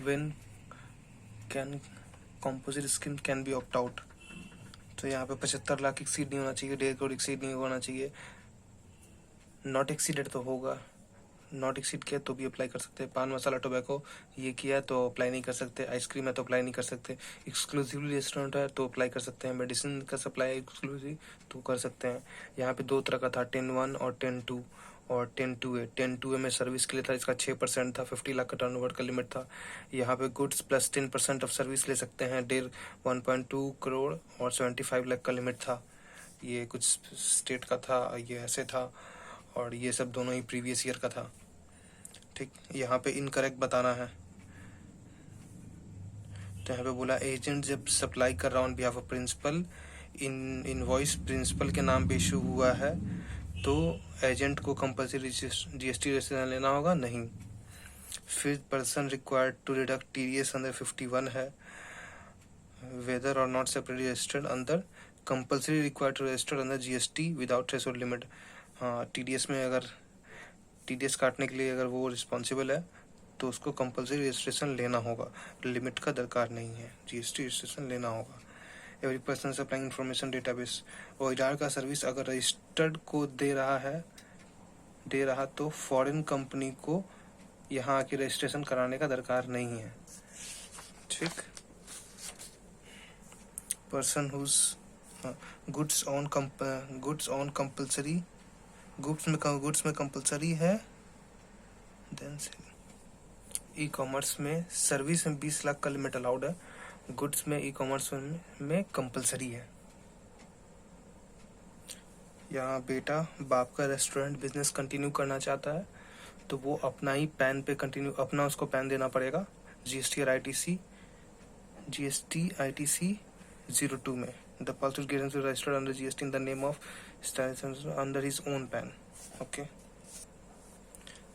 When can composite scheme can be opt out. तो यहाँ पे 75 लाख एक्सीड नहीं होना चाहिए, 1.5 करोड़ एक्सीड नहीं होना चाहिए। नॉट एक्सीडेड तो होगा, नॉट एक्सीड किया तो भी अप्लाई कर सकते हैं। पान मसाला टोबैको ये किया तो अप्लाई नहीं कर सकते। आइसक्रीम है तो अप्लाई नहीं कर सकते। एक्सक्लूसिवली रेस्टोरेंट है तो अप्लाई कर सकते हैं। मेडिसिन का सप्लाई एक्सक्लूसिव तो कर सकते हैं। यहाँ पे 2 तरह का था, 10(1) और 10(2) और 10(2)A। 10(2)A में सर्विस के लिए था, इसका 6% था, 50 लाख का टर्नओवर का लिमिट था। यहाँ पे गुड्स प्लस 10% ऑफ सर्विस ले सकते हैं, 1.2 करोड़ और 75 लाख का लिमिट था। ये कुछ स्टेट का था, ये ऐसे था, और ये सब दोनों ही प्रीवियस ईयर का था। ठीक, यहाँ पे इनकरेक्ट बताना है। तो यहाँ पे बोला एजेंट जब सप्लाई कर रहा on behalf of principal, invoice principal के नाम पे इशू हुआ है तो एजेंट को कंपल्सरी जीएसटी रजिस्ट्रेशन लेना होगा? नहीं। फिर person required to deduct TDS under 51 है, whether or not separately registered under compulsory required to register under GST without threshold limit. हाँ, टीडीएस में अगर टीडीएस काटने के लिए अगर वो रिस्पॉन्सिबल है तो उसको कंपल्सरी रजिस्ट्रेशन लेना होगा, लिमिट का दरकार नहीं है, जीएसटी रजिस्ट्रेशन लेना होगा। Every person supplying information database, OIDAR का सर्विस अगर रजिस्टर्ड को दे रहा तो फॉरेन कंपनी को यहाँ आके रजिस्ट्रेशन कराने का दरकार नहीं है। ठीक, person whose goods on compulsory, goods में कंपल्सरी है। देन ई कॉमर्स में सर्विस में 20 लाख का लिमिट अलाउड है, गुड्स में ई कॉमर्स में कंपल्सरी है। यहाँ बेटा बाप का रेस्टोरेंट बिजनेस कंटिन्यू करना चाहता है तो वो अपना ही पैन पे कंटिन्यू, अपना उसको पैन देना पड़ेगा जीएसटी और आईटीसी 02 में। The person gets registered under GST in the name of under his own PAN. Okay.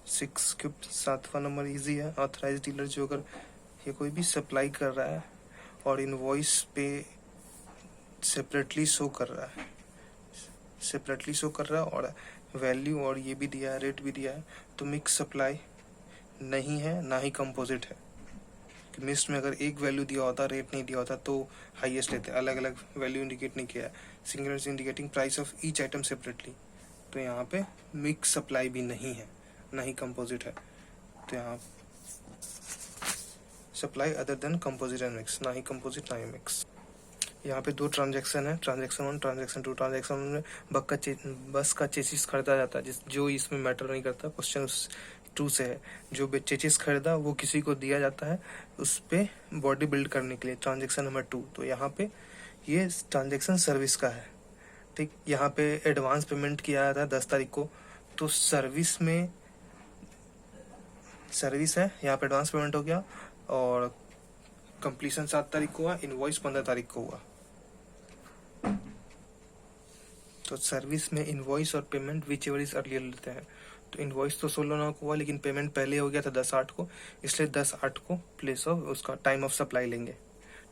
7वां नंबर इजी है। ऑथराइज डीलर, जो अगर ये कोई भी सप्लाई कर रहा है और इनवॉइस पे सेपरेटली शो कर रहा है और वैल्यू और ये भी दिया है, रेट भी दिया है, तो मिक्स सप्लाई नहीं है, ना ही कंपोजिट है। मिक्स में अगर एक वैल्यू दिया होता, रेट नहीं दिया होता तो हाईएस्ट लेते, अलग अलग वैल्यू इंडिकेट नहीं किया है। Single is indicating price of each item separately, तो यहाँ पे मिक्स सप्लाई भी नहीं है, ना ही कंपोजिट है। तो यहाँ supply other than composite and mix, ना ही कंपोजिट ना ही मिक्स। यहाँ पे 2 ट्रांजैक्शन है, ट्रांजैक्शन 1, ट्रांजैक्शन 2। ट्रांजैक्शन में बस का चेसिस खरीदा जाता है, जो इसमें मैटर नहीं करता, क्वेश्चन 2 से है। जो चेसिस खरीदा वो किसी को दिया जाता है उस पे बॉडी बिल्ड करने के लिए, ट्रांजैक्शन नंबर 2। तो यहाँ पे ये ट्रांजैक्शन सर्विस का है। ठीक, यहाँ पे एडवांस पेमेंट किया जाता है 10 तारीख को, तो सर्विस है, यहाँ पे एडवांस पेमेंट हो गया और कंप्लीशन 7 तारीख को हुआ, इनवॉइस 15 तारीख को हुआ। तो सर्विस में इनवॉइस और payment which ever is earlier लेते हैं। तो इनवॉइस तो 16 को हुआ लेकिन पेमेंट पहले हो गया था 10/8 को, इसलिए 10/8 को प्लेस ऑफ उसका टाइम ऑफ सप्लाई लेंगे।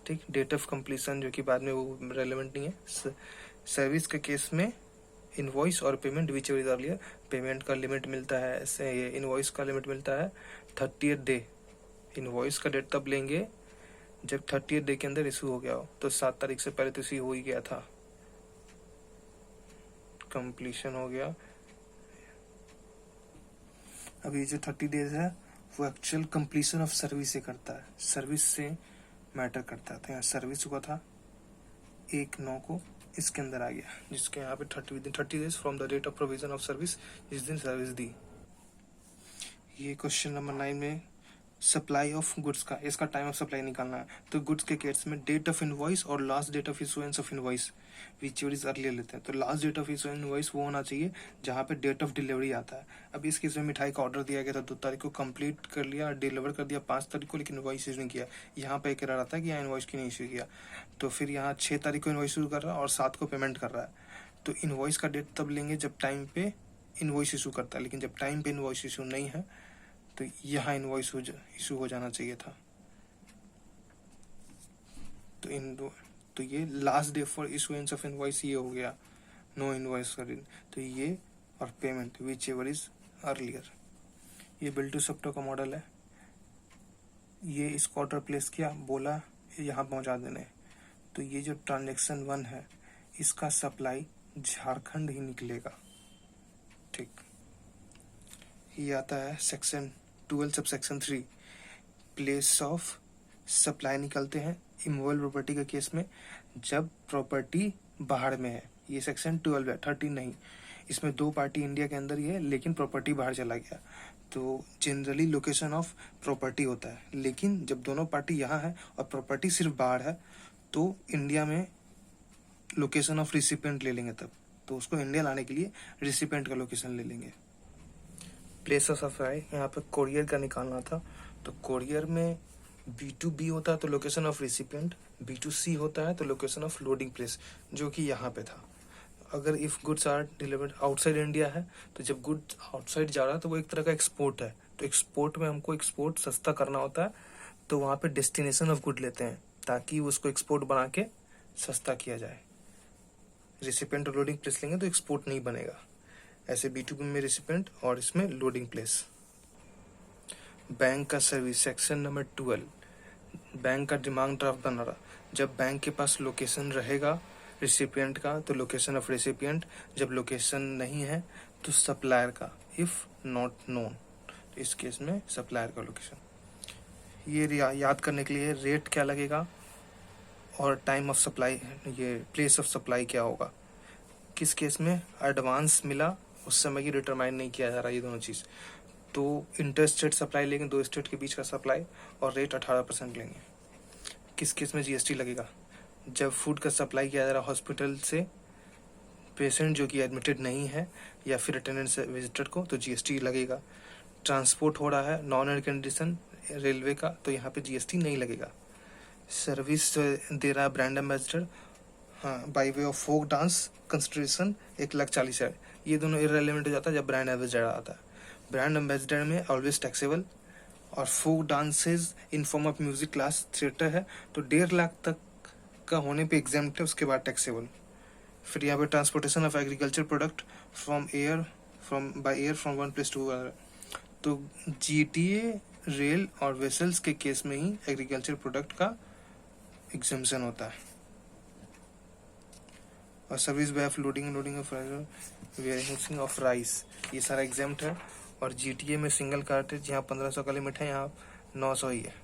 ठीक, डेट ऑफ कंप्लीशन जो कि बाद में वो रेलेवेंट नहीं है। सर्विस के केस में इनवॉइस और payment which ever is earlier, payment का लिमिट मिलता है ऐसे, ये इनवॉइस का लिमिट मिलता है 30th डे। इनवॉइस का डेट तब लेंगे जब 30th डे के अंदर इशू हो गया हो, तो 7 तारीख से पहले तो इशू हो ही गया था, कंप्लीशन हो गया। अभी जो 30 डेज है वो एक्चुअल कंप्लीशन ऑफ सर्विस से करता है, सर्विस से मैटर करता है। तो यहाँ सर्विस हुआ था 1/9 को, इसके अंदर आ गया, जिसके यहाँ पे 30 days from the date of provision of service, जिस दिन सर्विस दी। ये क्वेश्चन नंबर 9 में सप्लाई ऑफ गुड्स का, इसका टाइम ऑफ सप्लाई निकालना है। तो गुड्स के केस में डेट ऑफ इनवॉइस और last date of issuance of invoice whichever is earlier लेते हैं। तो last date of issuance invoice वो होना चाहिए जहाँ पे डेट ऑफ डिलीवरी आता है। अब इस केस में मिठाई का ऑर्डर दिया गया था 2 तारीख को, कंप्लीट कर लिया, डिलीवर कर दिया 5 तारीख को, लेकिन इनवॉइस इशू नहीं किया। यहाँ पे एक एरर आता है कि यहाँ इनवॉइस क्यों नहीं इशू किया, तो फिर यहाँ 6 तारीख को इनवॉइस इशू कर रहा है और 7 को पेमेंट कर रहा है। तो इनवॉइस का डेट तब लेंगे जब टाइम पे इनवॉइस इशू करता है, लेकिन जब टाइम पे इनवॉइस इशू नहीं है तो यहाँ इनवॉइस इशू हो जाना चाहिए था। तो ये last day for issuance of invoice ये हो गया, नो इनवॉइस का दिन। तो ये और payment which ever is earlier. ये बिल टू सप्टो का मॉडल है। ये इसको ऑर्डर प्लेस किया, बोला यहाँ पहुँचा देने, तो ये जो ट्रांजेक्शन 1 है इसका सप्लाई झारखंड ही निकलेगा। ठीक, ये आता है section 12 sub section 3, place of supply निकलते हैं इमूवेबल प्रॉपर्टी के केस में जब प्रॉपर्टी बाहर में है। ये सेक्शन 12 है, 13 नहीं। इसमें 2 पार्टी इंडिया के अंदर ही है लेकिन प्रॉपर्टी बाहर चला गया, तो जनरली लोकेशन ऑफ प्रॉपर्टी होता है। लेकिन जब दोनों पार्टी यहाँ है और प्रॉपर्टी सिर्फ बाहर है तो इंडिया में लोकेशन ऑफ रिसिपेंट ले लेंगे तब, तो उसको इंडिया लाने के लिए रिसिपेंट का लोकेशन ले लेंगे। प्लेस ऑफ सप्लाई यहाँ पे कोरियर का निकालना था, तो कोरियर में B2B होता है तो लोकेशन ऑफ रिसिपेंट, B2C होता है तो लोकेशन ऑफ लोडिंग प्लेस, जो कि यहाँ पे था। अगर if goods are delivered outside India है तो जब गुड्स आउटसाइड जा रहा है तो वो एक तरह का एक्सपोर्ट है, तो एक्सपोर्ट में हमको एक्सपोर्ट सस्ता करना होता है, तो वहाँ पे डेस्टिनेशन ऑफ गुड लेते हैं ताकि उसको एक्सपोर्ट बना के सस्ता किया जाए। रिसिपेंट और लोडिंग प्लेस लेंगे तो एक्सपोर्ट नहीं बनेगा। ऐसे B2B में रिसिपेंट और इसमें लोडिंग प्लेस। बैंक का सर्विस सेक्शन नंबर 12, बैंक का डिमांड ड्राफ्ट बना रहा। जब बैंक के पास लोकेशन रहेगा रिसिपिएंट का तो लोकेशन ऑफ रेसिपिएंट, जब लोकेशन नहीं है तो सप्लायर का, इफ नॉट नोन, तो इस केस में सप्लायर का लोकेशन। ये याद करने के लिए रेट क्या लगेगा और टाइम ऑफ सप्लाई, ये प्लेस ऑफ सप्लाई क्या होगा। किस केस में एडवांस मिला उस समय की डिटरमाइन नहीं किया जा रहा, ये दोनों चीज़। तो इंटर स्टेट सप्लाई लेंगे, 2 स्टेट के बीच का सप्लाई, और रेट 18% लेंगे। किस केस में GST लगेगा, जब फूड का सप्लाई किया जा रहा हॉस्पिटल से पेशेंट जो कि एडमिटेड नहीं है या फिर अटेंडेंस विजिटर को, तो GST लगेगा। ट्रांसपोर्ट हो रहा है नॉन एयर कंडीशन रेलवे का, तो यहाँ पे GST नहीं लगेगा। सर्विस दे रहा है ब्रांड एम्बेसडर, हाँ, by way of folk dance consideration 1,40,000, ये दोनों इररिलेवेंट हो जाता है जब ब्रांड एम्बेसडर आता है। ब्रांड एम्बेसडर में ऑलवेज टैक्सेबल, और folk dances in form of music class theatre है तो 1.5 लाख तक का होने पे एग्जाम्प्ट है, उसके बाद टैक्सेबल। फिर यहाँ पे transportation of agriculture product by air from one place to other, तो GTA रेल और वेसल्स के केस में ही एग्रीकल्चर प्रोडक्ट का एग्जाम्पशन होता है। और service by of loading of warehousing of rice, ये सारा एग्जाम्प्ट है। और GTA में सिंगल कार्टेज यहाँ 1500 का लिमिट है, यहाँ 900 ही है।